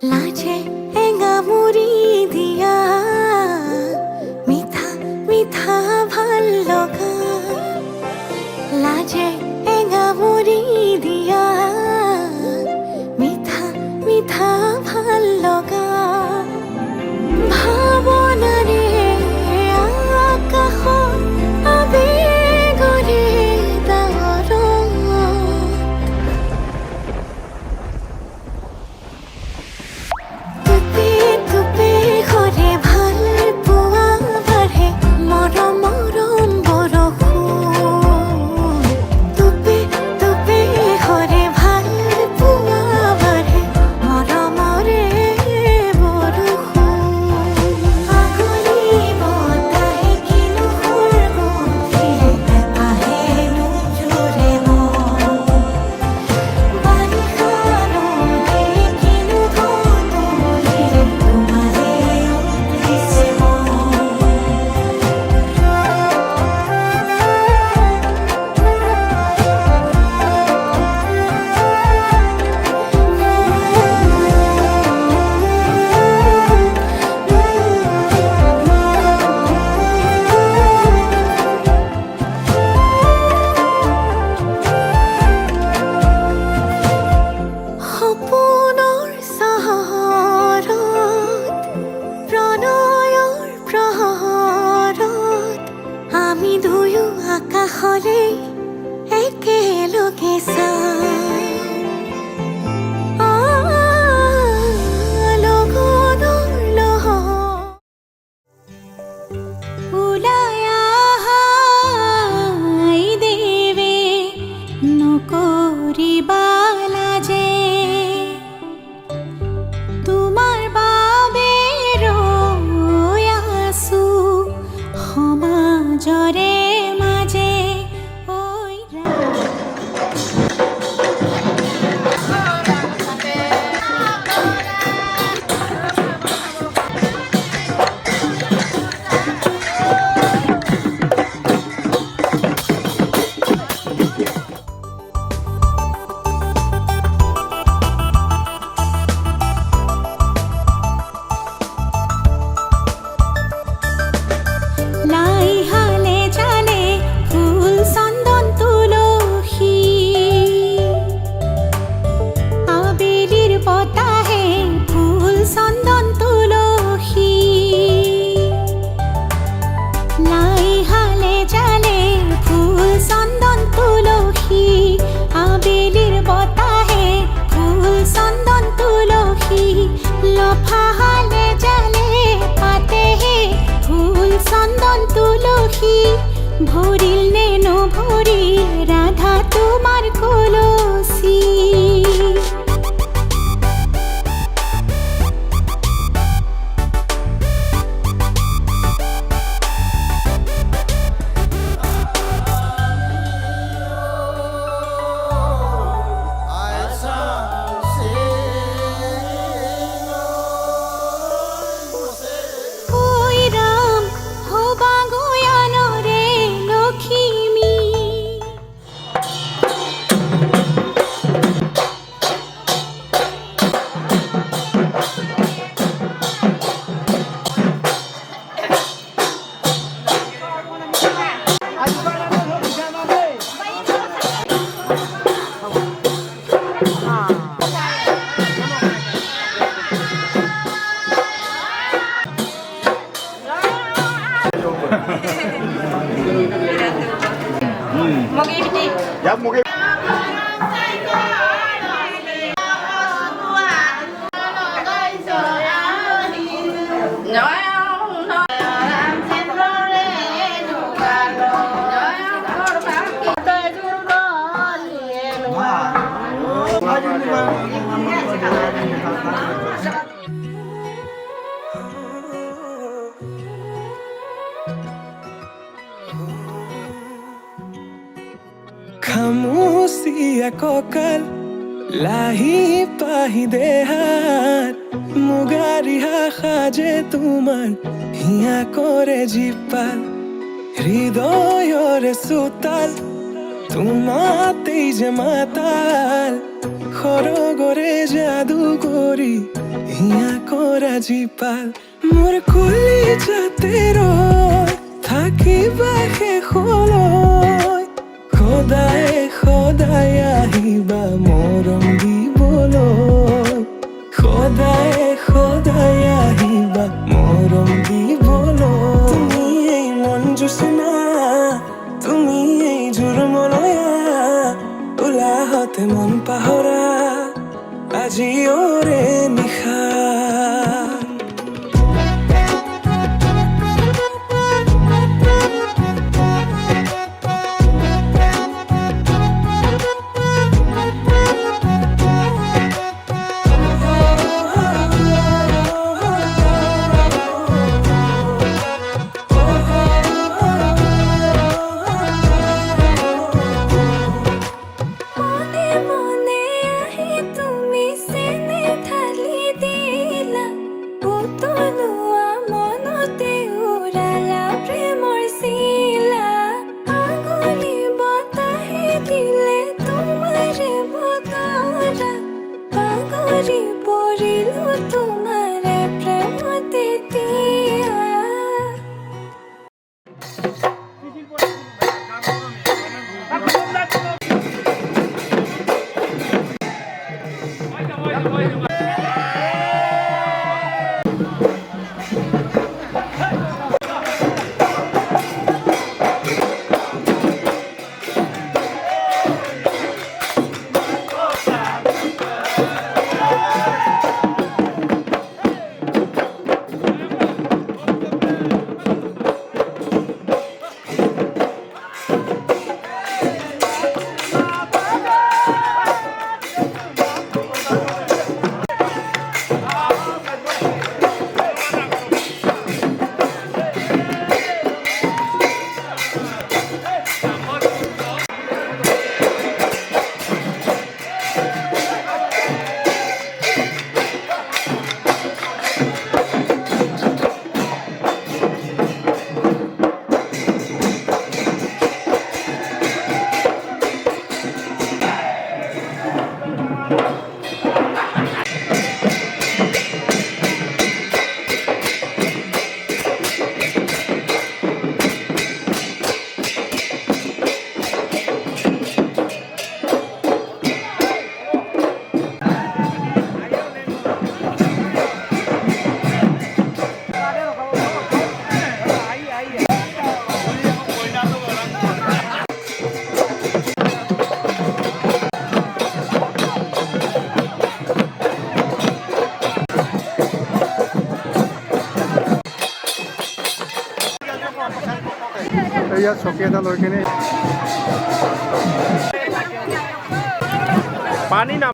লাজে এঙা মুড়ি দিয়া মিঠা মিঠা ভাল লগা লাজে এঙা মুড়ি দিয়া মিঠা মিঠা ভাল লগা ভাৱনাৰে আকাশত আবেগৰে ডাৱৰত টুপে টুপে ঘৰে ভাল পোৱা বাঢ়ে মৰম মৰম বৰষুণ টুপে টুপে ঘৰে ভাল পোৱা বাঢ়ে মৰমৰে বৰষুণ আগলি বতাহে কিনো সুৰগন্ধিৰে আহে নোজোৰে মন বাৰিষা ৰঙে কিনো ধুন্দুলিৰে তোমাৰে উঠিছে সপোনৰ চহৰত প্ৰণয়ৰ প্ৰহৰত আমি দুয়ো আকাশলে একেলগে লগনৰ ওলাই আহাই দেৱে নকৰিবা লাজে তোমাৰ বাবে ৰৈ আছো সমাজৰে মাজে ঐ লাই হালে জালে ফুল চন্দন তুলসী আবেলির বতাহে ফুল চন্দন তুলসী লাই হালে জালে ফুল চন্দন তুলসী আবেলির বতাহে ফুল চন্দন তুলসী লফা হালে জালে পাতেহে ফুল চন্দন তুলসী ভরিল নে নভরি রাধা তোমার কলসী ওই রাম হবা গয়ানরে লক্ষ্মী Ya mungkin খামুচিয়া কঁকাল লাহি পাহি দেহাত মুগাৰিহা সাজে তোমাৰ হিয়া কৰে জীপাল হৃদয়ৰে চোতাল তোমাতেই যে মাতাল সৰগৰে যাদু কৰি হিয়া কৰা জীপাল মোৰ খুলি যাতে ৰয় থাকিবা শেষলৈ সদায় সদায় আহিবা মৰম দিবলৈ সদায় সদায় আহিবা মৰম দিবলৈ তুমি এই মন জোচনা তুমি এই জোৰমলয়া ওলাহতে মন পাহৰা আজি ওৰে নিশা মনে মনে আহি তুমি চেনে ঢালি দিলা উতলোৱা মনতে উৰালা প্ৰেমৰ চিলা আঙুলি বতাহে দিলে তোমাৰে বতৰা পাহৰি পৰিলো তোমাৰে প্ৰেমতে দিয়া ইয়াত চকী এটা লৈ কিনে পানী না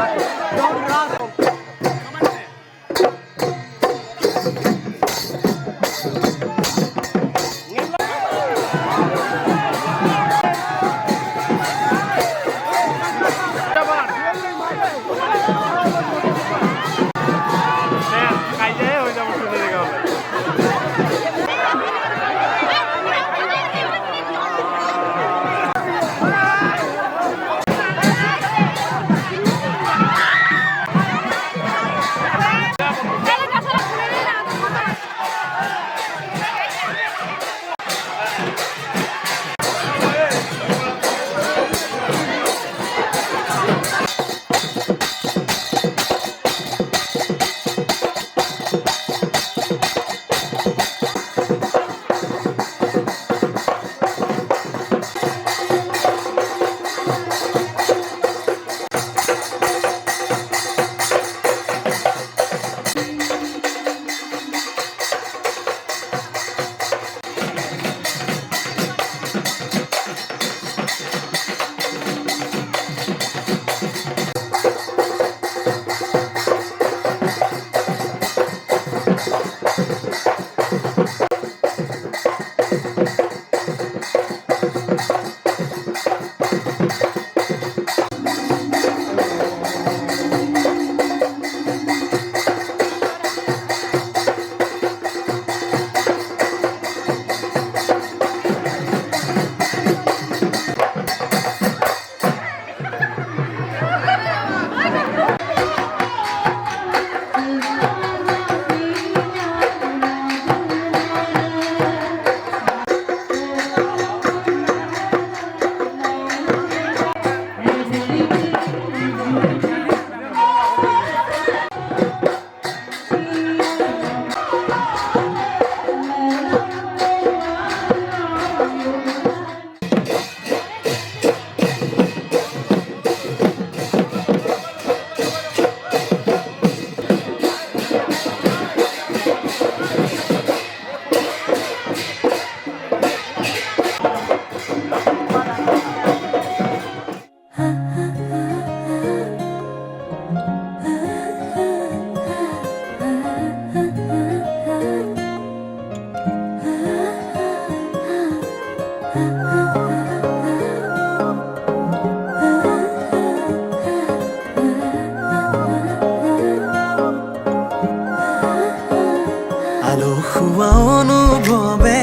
আলসুৱা অনুভৱে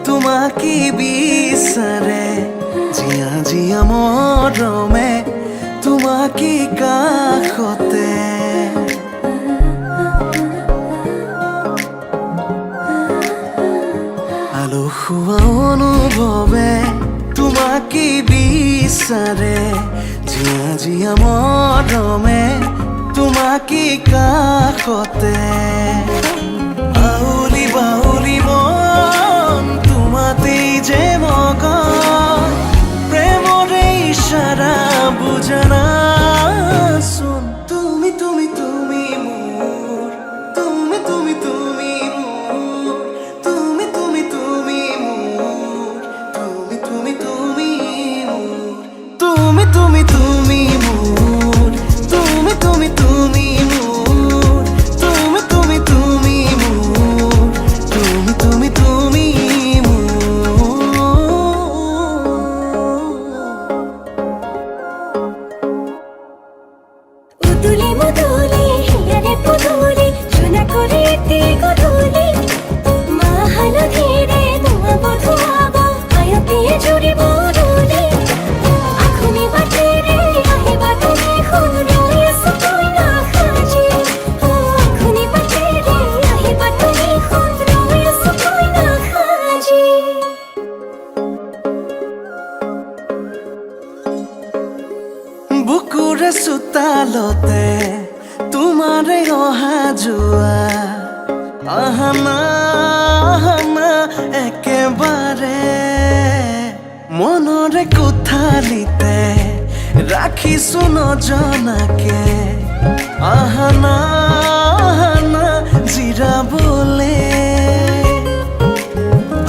তোমাকে বিচাৰে জিয়া জিয়া মৰমে তোমাকে কাষতে আলসুৱা অনুভৱে তোমাকে বিচাৰে জিয়া জিয়া মৰমে তোমাকে কাষতে আউলি বাউলি মন তোমাতেই যে মগন প্ৰেমৰে ইশাৰা বুজানাচোন তুমি তুমি তুমি মোৰ তুমি তুমি তুমি মোৰ তুমি তুমি তুমি মোৰ তুমি তুমি তুমি মোৰ তুমি তুমি তুমি মোৰ তুমি তুমি তুমি মোৰ তুমি তুমি তুমি মোৰ তুমি তুমি তুমি উদুলি মুদুলি হিয়ারে পুদুলি সোনা করে এতে গধুলি মা হালধিরে ধোঁয়া বধুয়াব আয়তিয়ে জুড়ি বদুলি আখুনি বাটেরে আহিবা তুমি খুন রয়েছে তুই না খাজি আখুনি বাটেরে আহিবা তুমি খুন রয়েছে তুই না খাজি বুকুৰে চোতালতে তোমাৰে অহা যোৱা আহানা আহানা একেবাৰে মনৰে কোঠালিতে ৰাখিছো নজনাকে আহানা আহানা জিৰাবলে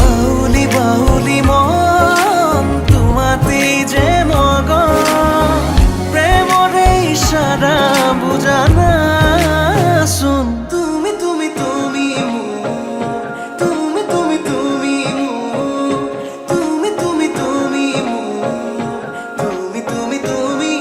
আউলি বাউলি মন তোমাতেই যে মগন প্ৰেমৰে ইশাৰা বুজানাচোন তুমি তুমি তুমি মোৰ তুমি তুমি তুমি মোৰ তুমি তুমি তুমি মোৰ তুমি তুমি তুমি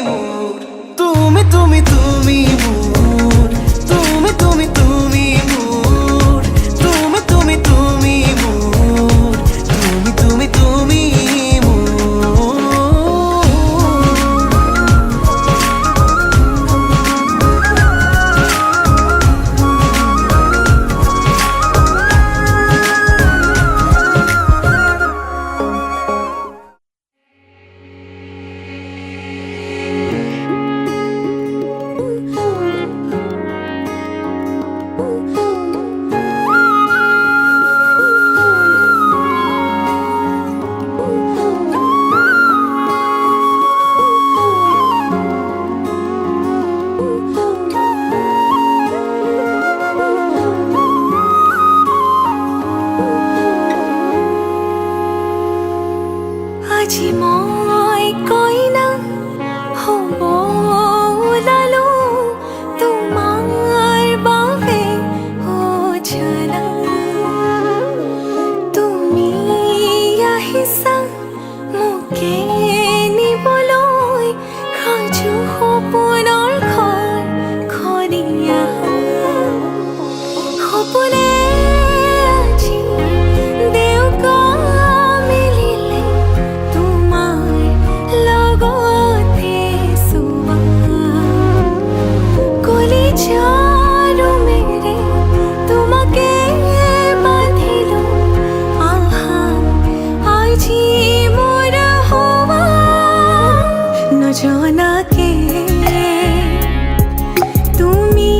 মোৰ তুমি তুমি তুমি মোৰ তুমি তুমি তুমি মোৰ তুমি তুমি তুমি মোৰ তুমি তুমি তুমি মোৰ আজি মই কইনা হ'ব ওলালো তোমাৰ বাবে অজানা তুমি আহিছা মোকে নিবলৈ সাজু সপোনৰ ঘৰ খনিয়া সপোনে আজি দেউকা মিলিলে তোমাৰ লগতে চোৱা কলিজাৰো মেৰে তোমাকে বান্ধিলো আহা আজি মোৰ হোৱা নজনাকে তুমি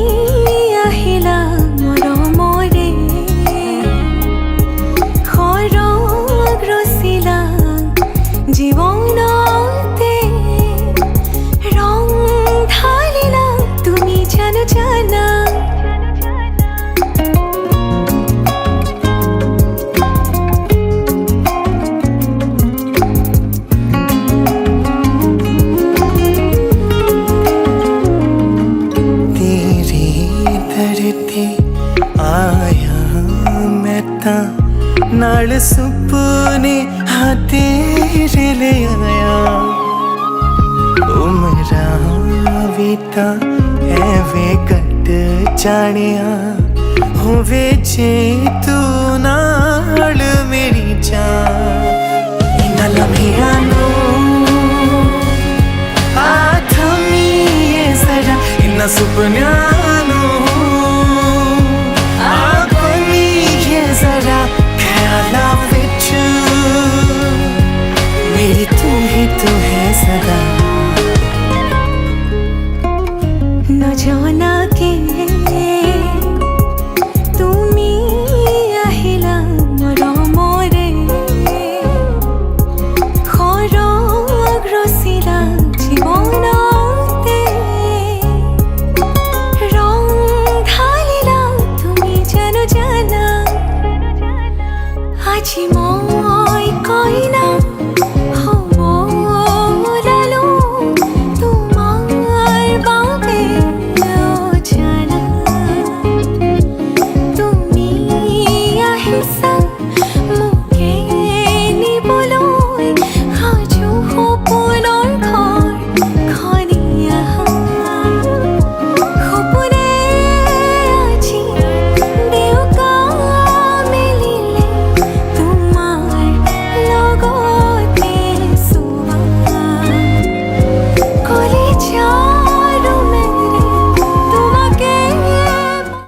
আহিলা মৰমৰে সৰগ ৰচিলা জীৱনতে ৰং ঢালিলা তুমি জানো জানা तेरी धरती आया मैं ता नाल सुपने हाँ तेरे ले आया उमरा भी ता ਐਵੇਂ ਕੱਟ ਜਾਣਿਆ ਹੋਵੇ ਜੇ ਤੂੰ ਨਾਲ ਮੇਰੀ ਜਾਨ ਇਨ੍ਹਾਂ ਲਮਹਿਆਂ ਨੂੰ ਆ ਥਮੀਏ ਜ਼ਰਾ ਇਨ੍ਹਾਂ ਸੁਪਨਿਆਂ ਨੂੰ